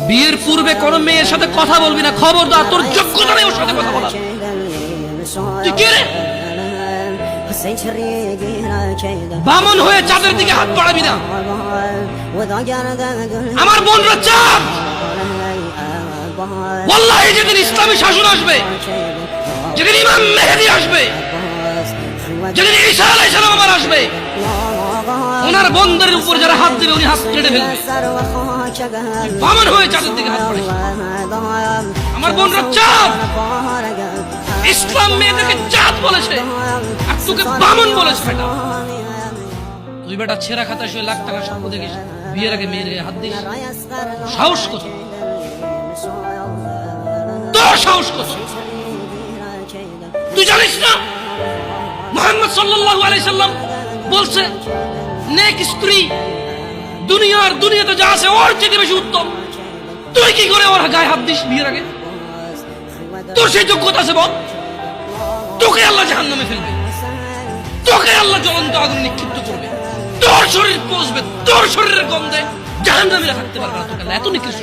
বিয়ের পূর্বে কোন মেয়ের সাথে কথা বলবি না, খবরদার, তোর যোগ্যতা নেই ওর সাথে কথা বলার। তুই কে রে? বামন হয়ে চাঁদের দিকে হাত বাড়াবি না। আমার বোনরা চাঁদ। ওয়াল্লাহি যেদিন ইসলামী শাসন আসবে, যেদিন ইমাম মেহেদী আসবে, যেদিন ঈসা আলাইহিস সালাম আবার আসবে, ওনার বন্ধের উপর যারা হাত দেবে উনি হাত কেটে ফেলবে। বামন হয়ে চাঁদের দিকে হাত বাড়াবি। আমার বোনরা চাঁদ। ইসলাম মেয়েদেরকে চাঁদ বলেছে আর তোকে বামন বলেছে। বেটা তুই বেটা ছেঁড়া খাতা শুয়ে লাখ টাকা স্বপ্ন দেখিস, বিয়ের আগে মেয়ের গায়ে হাত দিস? সাহস কত তোর, সাহস কত? তুই জানিস না মুহাম্মদ সাল্লাল্লাহু আলাইহি সাল্লাম বলছে নেক স্ত্রী দুনিয়াতে যা আছে ওর চেয়ে বেশি উত্তম। তুই কি করে ওর গায়ে হাত দিস বিয়ের আগে? তোর সেই যোগ্যতা আছে বল? তোকে আল্লাহ জাহান্নামে ফেলবে, তোকে আল্লাহ জ্বলন্ত আগুনে নিক্ষিপ্ত করবে, তোর শরীর পচবে, তোর শরীরের গন্ধে জাহান্নামীরা থাকতে পারবে না। তোকে এত নিকৃষ্ট